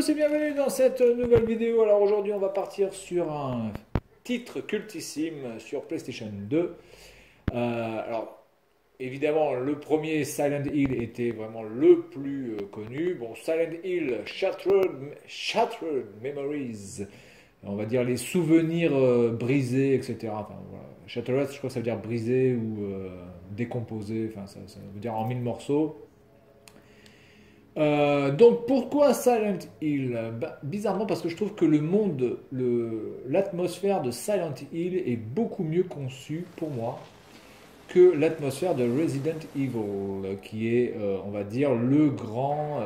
tous et bienvenue dans cette nouvelle vidéo. Alors aujourd'hui on va partir sur un titre cultissime sur PlayStation 2. Alors évidemment le premier Silent Hill était vraiment le plus connu. Bon, Silent Hill Shattered Memories, on va dire les souvenirs brisés, etc. Enfin, voilà. Shattered, je crois que ça veut dire brisé ou décomposé, enfin ça veut dire en mille morceaux. Donc pourquoi Silent Hill? Bah, bizarrement parce que je trouve que le monde, l'atmosphère de Silent Hill est beaucoup mieux conçue pour moi que l'atmosphère de Resident Evil, qui est, on va dire, le grand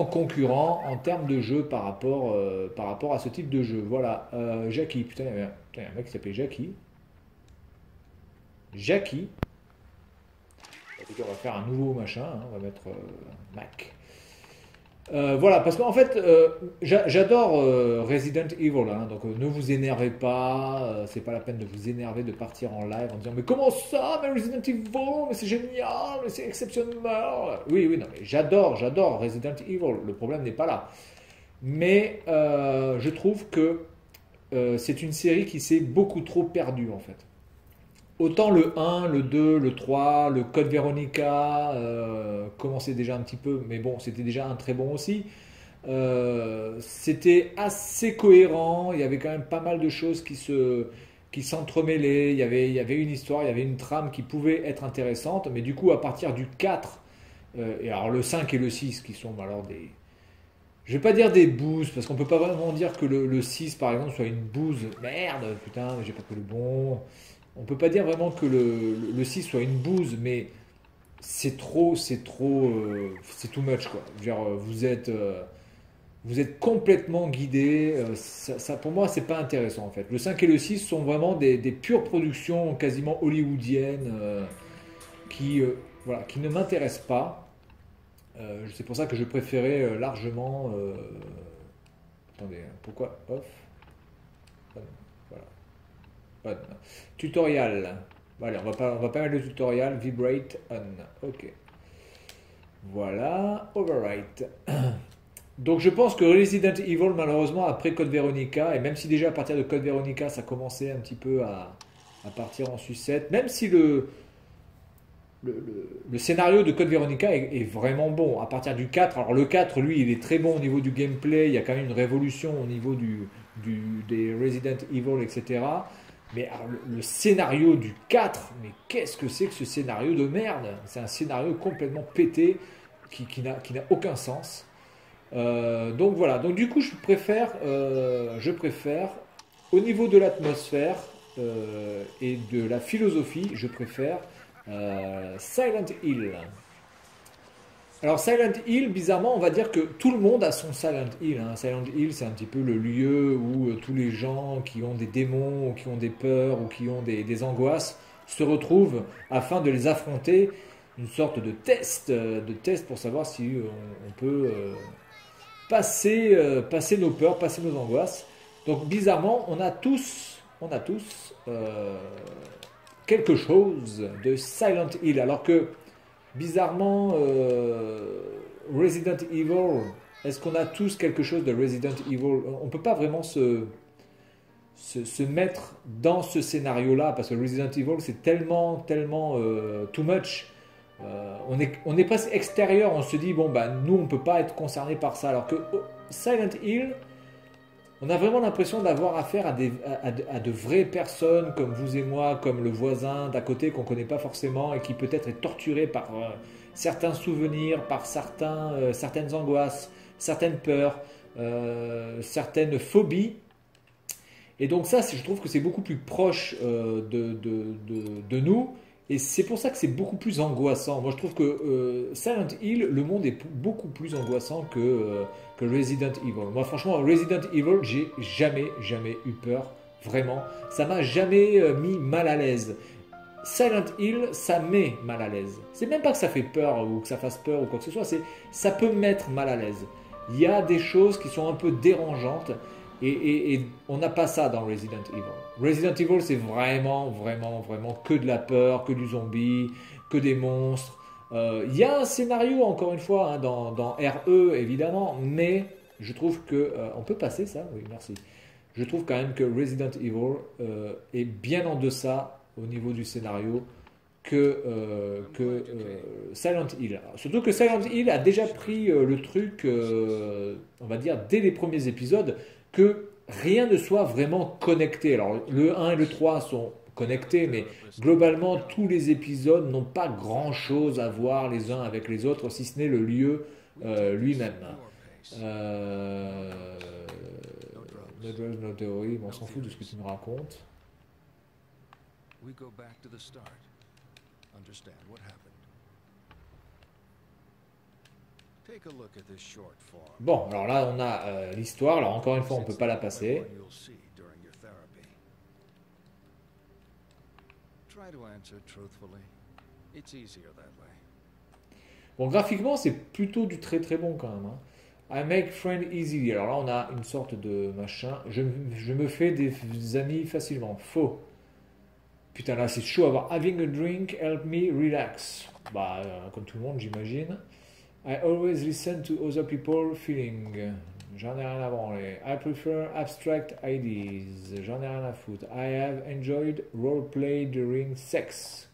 concurrent en termes de jeu par rapport à ce type de jeu. Voilà, Jackie, putain, il y a un mec qui s'appelait Jackie. Jackie. On va faire un nouveau machin, hein, on va mettre Mac. Voilà, parce qu'en fait, j'adore Resident Evil, hein, donc ne vous énervez pas, c'est pas la peine de vous énerver de partir en live en disant mais comment ça, mais Resident Evil, mais c'est génial, mais c'est exceptionnel. Oui, oui, non, mais j'adore Resident Evil, le problème n'est pas là. Mais je trouve que c'est une série qui s'est beaucoup trop perdue en fait. Autant le 1, le 2, le 3, le Code Veronica commençait déjà un petit peu, mais bon, c'était déjà un très bon aussi. C'était assez cohérent, il y avait quand même pas mal de choses qui s'entremêlaient, il y avait une histoire, il y avait une trame qui pouvait être intéressante, mais du coup, à partir du 4, et alors le 5 et le 6 qui sont alors des... Je vais pas dire des boosts, parce qu'on peut pas vraiment dire que le 6 par exemple soit une bouse. Merde, putain, j'ai pas pris le bon. On peut pas dire vraiment que le 6 soit une bouse, mais c'est too much quoi. Je veux dire, vous êtes complètement guidé. Pour moi, c'est pas intéressant en fait. Le 5 et le 6 sont vraiment des pures productions quasiment hollywoodiennes qui, voilà, qui ne m'intéressent pas. C'est pour ça que je préférais largement. Attendez, pourquoi off? Voilà. On. Tutorial. Voilà, on va pas mettre le tutorial. Vibrate on. Ok. Voilà. Overwrite. Donc je pense que Resident Evil, malheureusement, après Code Veronica, et même si déjà à partir de Code Veronica, ça commençait un petit peu à partir en sucette, même si le scénario de Code Veronica est vraiment bon. À partir du 4, alors le 4, lui, il est très bon au niveau du gameplay, il y a quand même une révolution au niveau des Resident Evil, etc. Mais alors, le scénario du 4, mais qu'est-ce que c'est que ce scénario de merde? C'est un scénario complètement pété qui n'a aucun sens. Donc voilà, donc du coup je préfère au niveau de l'atmosphère et de la philosophie, je préfère Silent Hill. Alors Silent Hill, bizarrement, on va dire que tout le monde a son Silent Hill, hein. Silent Hill, c'est un petit peu le lieu où tous les gens qui ont des démons, ou qui ont des peurs, ou qui ont des angoisses, se retrouvent afin de les affronter. Une sorte de test pour savoir si on peut passer nos peurs, passer nos angoisses. Donc bizarrement, on a tous quelque chose de Silent Hill, alors que bizarrement, Resident Evil, est-ce qu'on a tous quelque chose de Resident Evil? On ne peut pas vraiment se mettre dans ce scénario-là, parce que Resident Evil, c'est tellement too much. On est presque extérieur, on se dit, bon, bah, nous, on ne peut pas être concerné par ça. Alors que Silent Hill, on a vraiment l'impression d'avoir affaire à de vraies personnes comme vous et moi, comme le voisin d'à côté qu'on ne connaît pas forcément et qui peut-être est torturé par certains souvenirs, par certaines angoisses, certaines peurs, certaines phobies. Et donc ça, je trouve que c'est beaucoup plus proche de nous. Et c'est pour ça que c'est beaucoup plus angoissant. Moi, je trouve que Silent Hill, le monde est beaucoup plus angoissant que Resident Evil. Moi, franchement, Resident Evil, j'ai jamais eu peur. Vraiment. Ça m'a jamais mis mal à l'aise. Silent Hill, ça met mal à l'aise. C'est même pas que ça fait peur ou que ça fasse peur ou quoi que ce soit. Ça peut mettre mal à l'aise. Il y a des choses qui sont un peu dérangeantes. Et on n'a pas ça dans Resident Evil. Resident Evil, c'est vraiment que de la peur, que du zombie, que des monstres. Il y a un scénario, encore une fois, hein, dans RE, évidemment, mais je trouve que... on peut passer ça? Oui, merci. Je trouve quand même que Resident Evil est bien en deçà au niveau du scénario que Silent Hill. Surtout que Silent Hill a déjà pris le truc, on va dire, dès les premiers épisodes, que rien ne soit vraiment connecté. Alors, le 1 et le 3 sont connectés, mais globalement, tous les épisodes n'ont pas grand-chose à voir les uns avec les autres, si ce n'est le lieu lui-même. Euh, No Drugs, No Theory, bon, on s'en fout de ce que tu me racontes. Bon, alors là, on a l'histoire. Alors, encore une fois, on ne peut pas la passer. Bon, graphiquement, c'est plutôt du très très bon quand même, hein. I make friends easily. Alors là, on a une sorte de machin. Je me fais des amis facilement. Faux. Putain, là, c'est chaud à voir. Having a drink help me relax. Bah, comme tout le monde, j'imagine. I always listen to other people feeling. J'en ai rien à branler. I prefer abstract ideas. J'en ai rien à foutre. I have enjoyed roleplay during sex.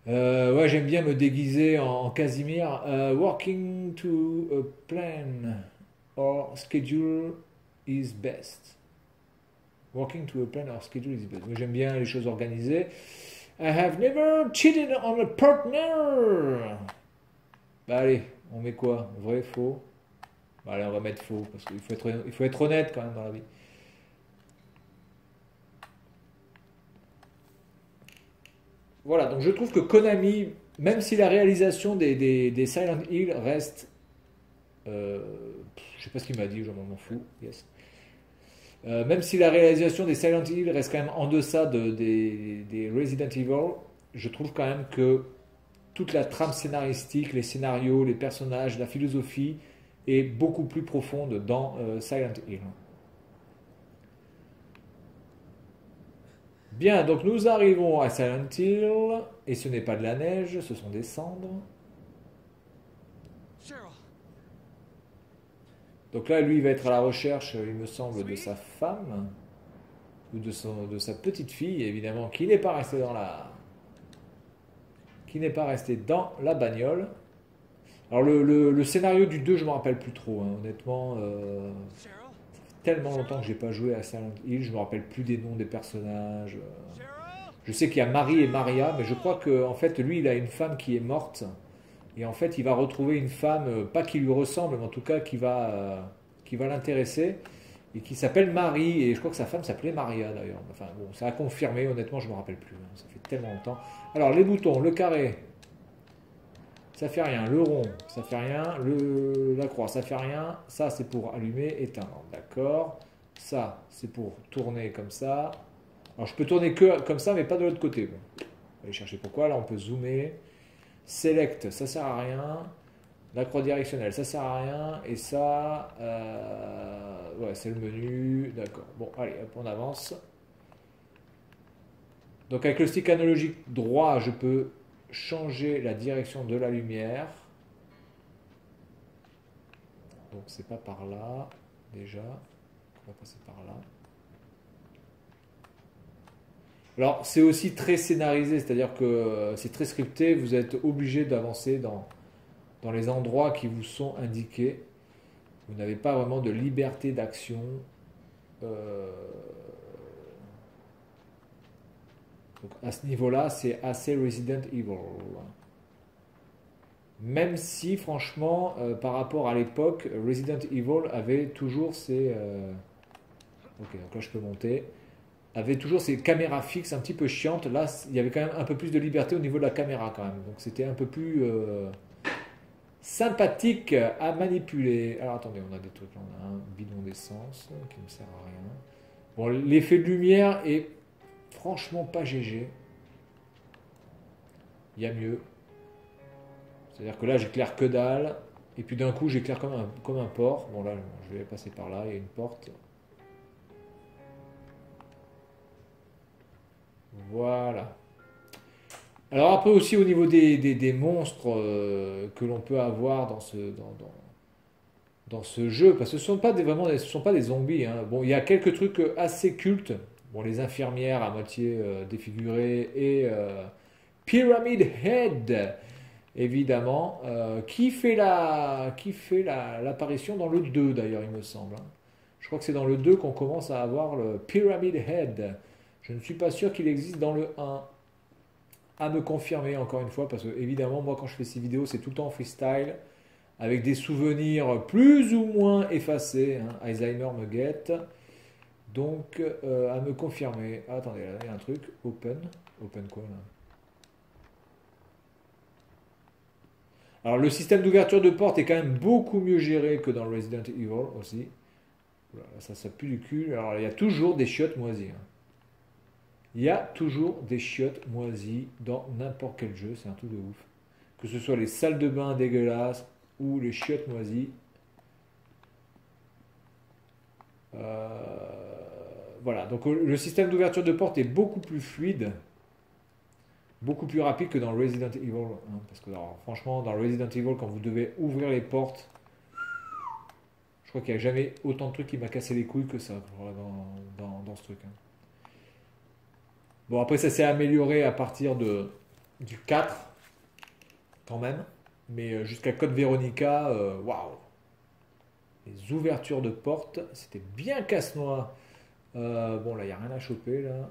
Ouais, j'aime bien me déguiser en Casimir. Working to a plan or schedule is best. Working to a plan or schedule is best. Moi, j'aime bien les choses organisées. I have never cheated on a partner. Bah allez, on met quoi? Vrai, faux? Bah allez, on va mettre faux, parce qu'il faut être honnête quand même dans la vie. Voilà, donc je trouve que Konami, même si la réalisation des Silent Hill reste... je sais pas ce qu'il m'a dit, je m'en fous. Yes. Même si la réalisation des Silent Hill reste quand même en deçà des Resident Evil, je trouve quand même que toute la trame scénaristique, les scénarios, les personnages, la philosophie est beaucoup plus profonde dans Silent Hill. Bien, donc nous arrivons à Silent Hill, et ce n'est pas de la neige, ce sont des cendres. Donc là, lui, il va être à la recherche, il me semble, de sa femme, ou de sa petite fille, évidemment, qui n'est pas restée dans la bagnole. Alors le scénario du 2, je ne me rappelle plus trop, hein, honnêtement. Ça fait tellement longtemps que j'ai pas joué à Silent Hill, je me rappelle plus des noms des personnages. Je sais qu'il y a Marie et Maria, mais je crois que en fait, lui, il a une femme qui est morte. Et en fait, il va retrouver une femme, pas qui lui ressemble, mais en tout cas qui va l'intéresser, et qui s'appelle Marie. Et je crois que sa femme s'appelait Maria d'ailleurs. Enfin bon, ça a confirmé, honnêtement, je me rappelle plus, hein, ça fait tellement longtemps. Alors, les boutons, le carré, ça fait rien. Le rond, ça fait rien. La croix, ça fait rien. Ça, c'est pour allumer, éteindre. D'accord. Ça, c'est pour tourner comme ça. Alors, je peux tourner que comme ça, mais pas de l'autre côté. Bon. On va aller chercher pourquoi. Là, on peut zoomer. Select, ça sert à rien. La croix directionnelle, ça sert à rien. Et ça, ouais, c'est le menu. D'accord. Bon, allez, hop, on avance. Donc, avec le stick analogique droit, je peux changer la direction de la lumière. Donc c'est pas par là déjà, on va passer par là. Alors c'est aussi très scénarisé, c'est-à-dire que c'est très scripté, vous êtes obligé d'avancer dans les endroits qui vous sont indiqués. Vous n'avez pas vraiment de liberté d'action. Donc à ce niveau-là, c'est assez Resident Evil. Même si, franchement, par rapport à l'époque, Resident Evil avait toujours ses... Ok, donc là je peux monter. Avait toujours ses caméras fixes un petit peu chiantes. Là, il y avait quand même un peu plus de liberté au niveau de la caméra quand même. Donc c'était un peu plus sympathique à manipuler. Alors attendez, on a des trucs là. On a un bidon d'essence qui ne sert à rien. Bon, l'effet de lumière est franchement pas GG. Il y a mieux. C'est-à-dire que là, j'éclaire que dalle. Et puis d'un coup, j'éclaire comme un porc. Bon, là, je vais passer par là. Il y a une porte. Voilà. Alors après aussi au niveau des monstres que l'on peut avoir dans ce jeu, parce que ce ne sont pas ce sont pas des zombies, hein. Bon, il y a quelques trucs assez cultes. Bon, les infirmières à moitié défigurées et Pyramid Head, évidemment, l'apparition dans le 2 d'ailleurs, il me semble, hein. Je crois que c'est dans le 2 qu'on commence à avoir le Pyramid Head. Je ne suis pas sûr qu'il existe dans le 1. À me confirmer encore une fois, parce que évidemment, moi quand je fais ces vidéos, c'est tout le temps en freestyle, avec des souvenirs plus ou moins effacés, hein. Alzheimer me guette. Donc, à me confirmer. Ah, attendez, là, il y a un truc. Open. Open quoi là? Alors, le système d'ouverture de porte est quand même beaucoup mieux géré que dans Resident Evil aussi. Voilà, ça pue du cul. Alors, il y a toujours des chiottes moisies, hein. Il y a toujours des chiottes moisies dans n'importe quel jeu, c'est un truc de ouf. Que ce soit les salles de bain dégueulasses ou les chiottes moisies. Voilà, donc le système d'ouverture de porte est beaucoup plus fluide, beaucoup plus rapide que dans Resident Evil, hein, parce que alors, franchement, dans Resident Evil, quand vous devez ouvrir les portes, je crois qu'il n'y a jamais autant de trucs qui m'a cassé les couilles que ça voilà, dans ce truc, hein. Bon, après, ça s'est amélioré à partir du 4, quand même. Mais jusqu'à Code Veronica, waouh! Les ouvertures de portes, c'était bien casse-noix. Bon, là, il n'y a rien à choper, là.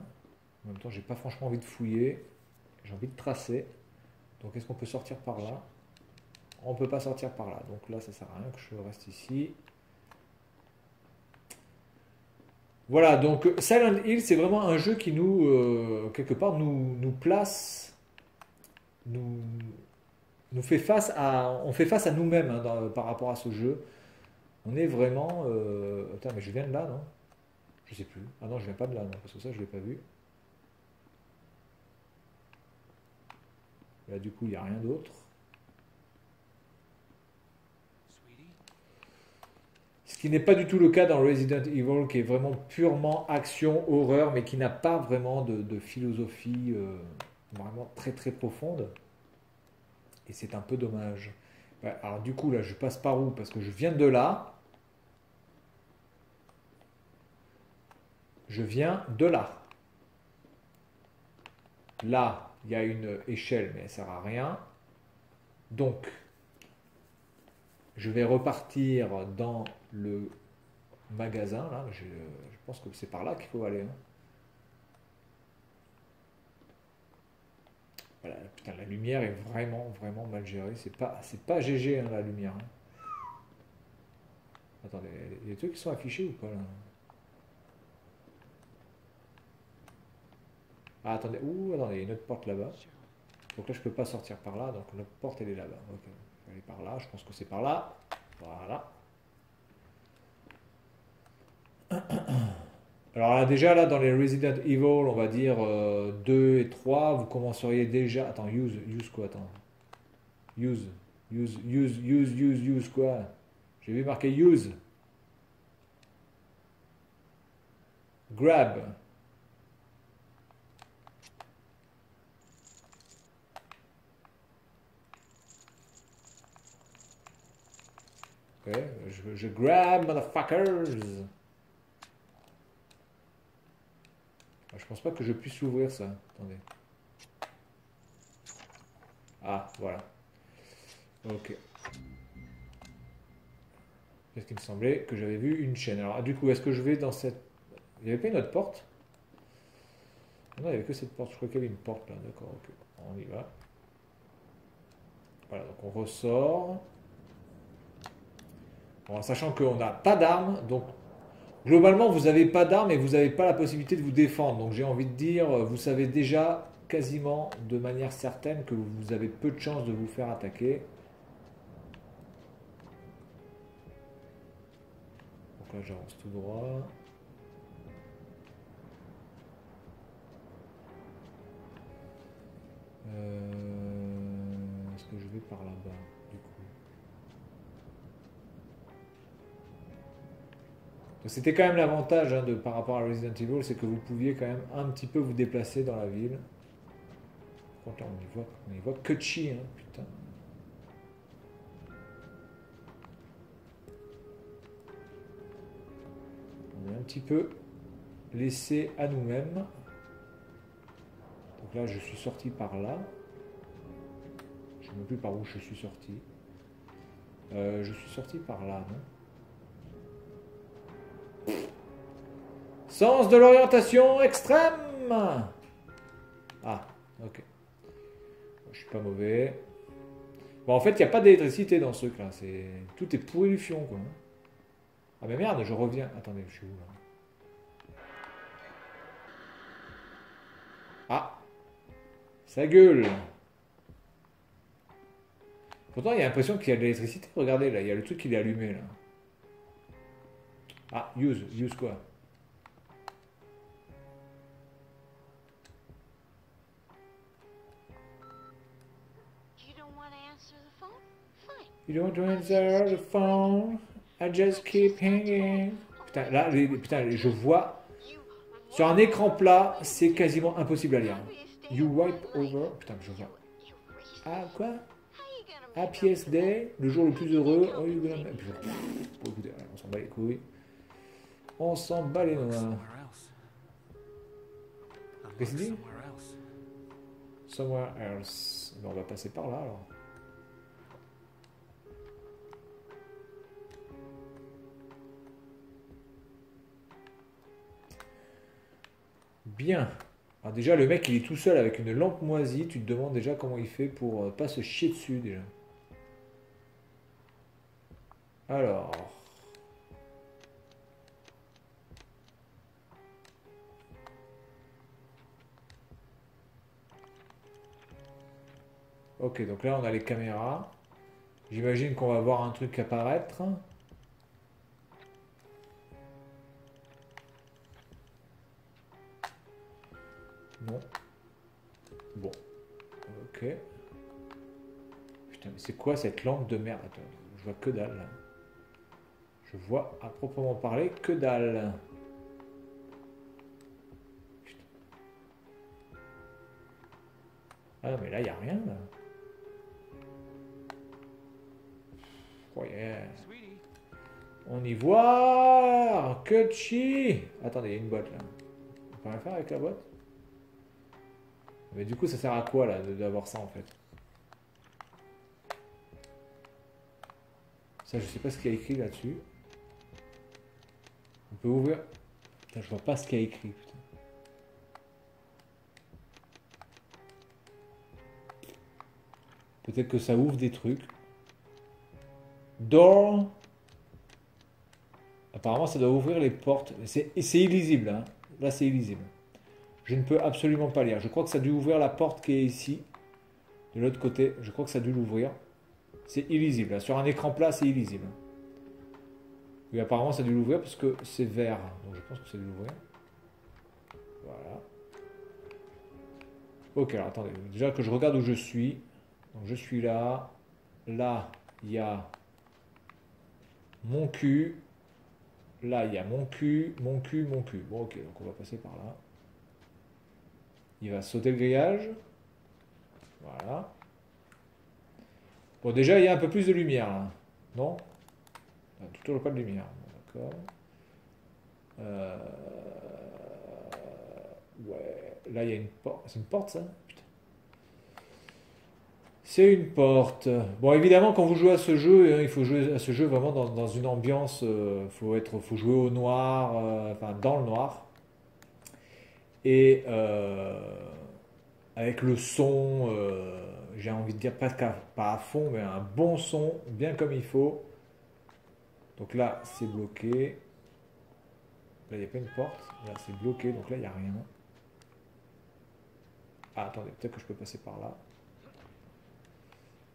En même temps, j'ai pas franchement envie de fouiller. J'ai envie de tracer. Donc, est-ce qu'on peut sortir par là? On peut pas sortir par là. Donc là, ça sert à rien que je reste ici. Voilà, donc Silent Hill, c'est vraiment un jeu qui nous, quelque part, nous place, nous, nous fait face à, on fait face à nous-mêmes, hein, par rapport à ce jeu. On est vraiment, attends, mais je viens de là, non? Je sais plus. Ah non, je viens pas de là, non, parce que ça, je l'ai pas vu. Là, du coup, il n'y a rien d'autre. Ce qui n'est pas du tout le cas dans Resident Evil, qui est vraiment purement action, horreur, mais qui n'a pas vraiment de philosophie vraiment très très profonde. Et c'est un peu dommage. Ouais, alors du coup, là, je passe par où? Parce que je viens de là. Je viens de là. Là, il y a une échelle, mais elle ne sert à rien. Donc, je vais repartir dans le magasin. Là, je pense que c'est par là qu'il faut aller, hein. Voilà, putain, la lumière est vraiment, vraiment mal gérée. C'est pas GG, hein, la lumière, hein. Attendez, il y a des trucs qui sont affichés ou pas là? Ah, attendez, ouh, attendez, il y a une autre porte là-bas. Donc là, je peux pas sortir par là, donc notre porte, elle est là-bas. Ok, je vais aller par là, je pense que c'est par là. Voilà. Alors là, déjà, là, dans les Resident Evil, on va dire 2 et 3, vous commenceriez déjà... Attends, use quoi? Attends. Use quoi? J'ai vu marqué use. Grab. Ok, je grab, motherfuckers. Je pense pas que je puisse l'ouvrir, ça. Attendez. Ah, voilà. Ok. Parce qu'il me semblait que j'avais vu une chaîne. Alors, du coup, est-ce que je vais dans cette... Il n'y avait pas une autre porte? Non, il n'y avait que cette porte. Je crois qu'il y avait une porte là. D'accord, ok. On y va. Voilà, donc on ressort. Bon, en sachant qu'on n'a pas d'armes, donc globalement, vous n'avez pas d'armes et vous n'avez pas la possibilité de vous défendre. Donc j'ai envie de dire, vous savez déjà quasiment de manière certaine que vous avez peu de chances de vous faire attaquer. Donc là, j'avance tout droit. Est-ce que je vais par là-bas, du coup? C'était quand même l'avantage, hein, par rapport à Resident Evil, c'est que vous pouviez quand même un petit peu vous déplacer dans la ville. contre, là, on y voit que chi, hein, putain. On est un petit peu laissé à nous-mêmes. Donc là, je suis sorti par là. Je ne sais même plus par où je suis sorti. Je suis sorti par là, non? Sens de l'orientation extrême. Ah, ok. Je suis pas mauvais. Bon, en fait, il n'y a pas d'électricité dans ce truc-là. Tout est pourri du fion, quoi. Ah, mais merde, je reviens. Attendez, je suis où, là? Ah, ça gueule. Pourtant, il y a l'impression qu'il y a de l'électricité. Regardez, là, il y a le truc qui est allumé, là. Ah, use quoi? You don't want to answer the phone? Fine. You don't want to answer the phone. I just keep hanging. Putain, là, putain, je vois. Sur un écran plat, c'est quasiment impossible à lire. You wipe over. Putain, je vois. Ah, quoi? Happiest day, le jour le plus heureux. Oh, you gonna... Bon, écoutez, on s'en bat les couilles. On s'en bat les noix. Qu'est-ce qu'il dit? Somewhere else. Ben, on va passer par là alors. Bien. Alors déjà, le mec, il est tout seul avec une lampe moisie. Tu te demandes déjà comment il fait pour pas se chier dessus déjà. Alors. Ok, donc là, on a les caméras. J'imagine qu'on va voir un truc apparaître. Non. Bon. Ok. Putain, mais c'est quoi cette lampe de merde? Attends, je vois que dalle. Là. Je vois à proprement parler que dalle. Putain. Ah non, mais là, il n'y a rien, là. Oh yeah. On y voit que chi. Attendez, il y a une boîte, là. On peut rien faire avec la boîte? Mais du coup, ça sert à quoi, là, d'avoir ça, en fait? Ça, je sais pas ce qu'il y a écrit là-dessus. On peut ouvrir... Putain, je vois pas ce qu'il y a écrit, putain. Peut-être que ça ouvre des trucs. Door. Apparemment, ça doit ouvrir les portes. C'est illisible, hein. Là, c'est illisible. Je ne peux absolument pas lire. Je crois que ça a dû ouvrir la porte qui est ici. De l'autre côté, je crois que ça a dû l'ouvrir. C'est illisible. Sur un écran plat, c'est illisible. Oui, apparemment, ça a dû l'ouvrir parce que c'est vert. Donc, je pense que ça a dû l'ouvrir. Voilà. Ok, alors attendez. Déjà que je regarde où je suis. Donc, je suis là. Là, il y a mon cul. Là, il y a mon cul, mon cul, mon cul. Bon, ok, donc on va passer par là. Il va sauter le grillage. Voilà. Bon, déjà, il y a un peu plus de lumière, là. Non? Toujours pas de lumière. Bon, d'accord. Ouais. Là, il y a une porte. C'est une porte, ça? Putain. C'est une porte. Bon, évidemment, quand vous jouez à ce jeu, hein, il faut jouer à ce jeu vraiment dans une ambiance. Faut jouer au noir, enfin dans le noir. Et avec le son, j'ai envie de dire pas à fond, mais un bon son, bien comme il faut. Donc là, c'est bloqué. Là, il n'y a pas une porte. Là, c'est bloqué, donc là, il n'y a rien. Ah, attendez, peut-être que je peux passer par là.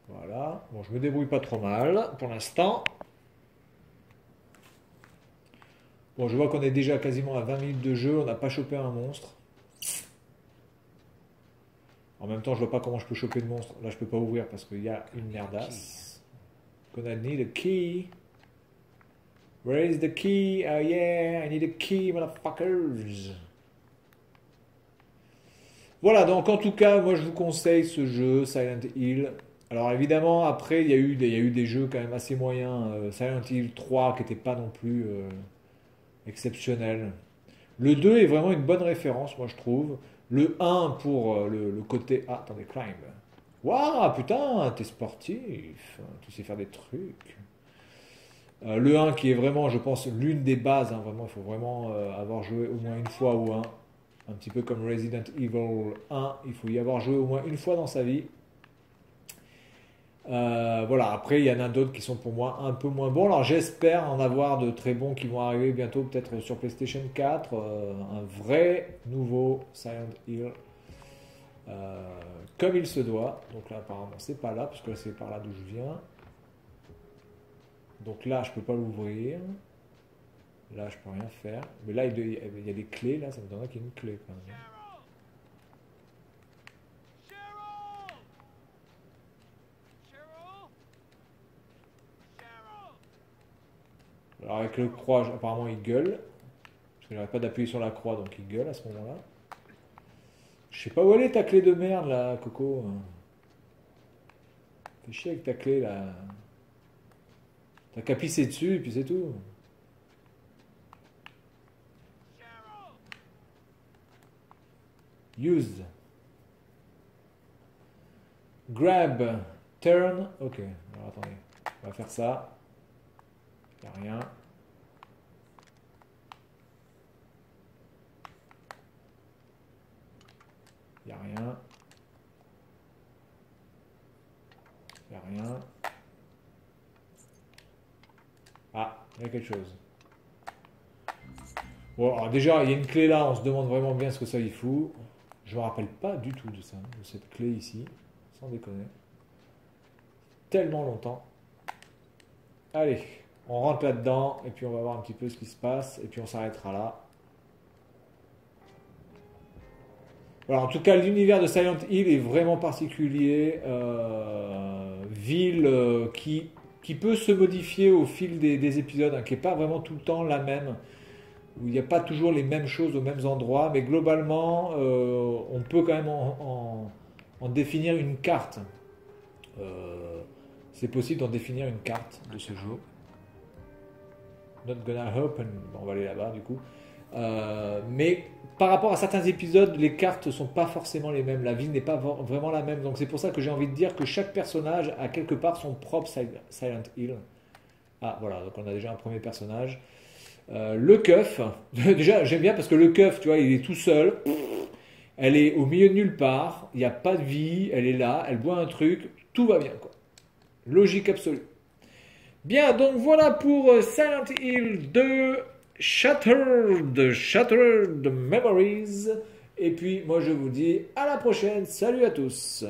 Voilà. Bon, je me débrouille pas trop mal pour l'instant. Bon, je vois qu'on est déjà quasiment à 20 minutes de jeu. On n'a pas chopé un monstre. En même temps, je vois pas comment je peux choper le monstre. Là, je peux pas ouvrir parce qu'il y a une merdasse. Gonna need a key. Where is the key? Oh yeah, I need a key, motherfuckers. Voilà, donc en tout cas, moi je vous conseille ce jeu, Silent Hill. Alors évidemment, après, il y a eu des jeux quand même assez moyens. Silent Hill 3 qui n'était pas non plus exceptionnel. Le 2 est vraiment une bonne référence, moi je trouve. Le 1 pour le côté... Ah, attendez, climb. Waouh, putain, t'es sportif. Tu sais faire des trucs. Le 1 qui est vraiment, je pense, l'une des bases. Hein, vraiment, il faut vraiment avoir joué au moins une fois au 1. Un petit peu comme Resident Evil 1. Il faut y avoir joué au moins une fois dans sa vie. Voilà, après il y en a d'autres qui sont pour moi un peu moins bons. Alors j'espère en avoir de très bons qui vont arriver bientôt, peut-être sur PlayStation 4. Un vrai nouveau Silent Hill. Comme il se doit. Donc là apparemment c'est pas là, parce que c'est par là d'où je viens. Donc là je peux pas l'ouvrir. Là je peux rien faire. Mais là il y a des clés, là ça me donnerait qu'il y ait une clé quand même. Alors avec le croix, apparemment il gueule. Parce que j'arrête pas d'appuyer sur la croix, donc il gueule à ce moment-là. Je sais pas où elle est ta clé de merde là, Coco. Fais chier avec ta clé là. T'as qu'à pisser dessus et puis c'est tout. Use. Grab. Turn. Ok. Alors attendez. On va faire ça. Il n'y a rien. Il n'y a rien. Il n'y a rien. Ah, il y a quelque chose. Bon, alors déjà, il y a une clé là, on se demande vraiment bien ce que ça y fout. Je me rappelle pas du tout de ça, de cette clé ici, sans déconner. Tellement longtemps. Allez, on rentre là-dedans, et puis on va voir un petit peu ce qui se passe, et puis on s'arrêtera là. Voilà, en tout cas, l'univers de Silent Hill est vraiment particulier. Ville qui peut se modifier au fil des épisodes, hein, qui n'est pas vraiment tout le temps la même, où il n'y a pas toujours les mêmes choses aux mêmes endroits, mais globalement, on peut quand même en définir une carte. C'est possible d'en définir une carte de ce jeu. Not gonna open. Bon, on va aller là-bas du coup. Mais par rapport à certains épisodes, les cartes ne sont pas forcément les mêmes. La ville n'est pas vraiment la même. Donc c'est pour ça que j'ai envie de dire que chaque personnage a quelque part son propre Silent Hill. Ah voilà, donc on a déjà un premier personnage. Le keuf. Déjà j'aime bien parce que le keuf, tu vois, il est tout seul. Elle est au milieu de nulle part. Il n'y a pas de vie. Elle est là. Elle boit un truc. Tout va bien quoi. Logique absolue. Bien, donc voilà pour Silent Hill 2 Shattered Memories. Et puis moi je vous dis à la prochaine. Salut à tous.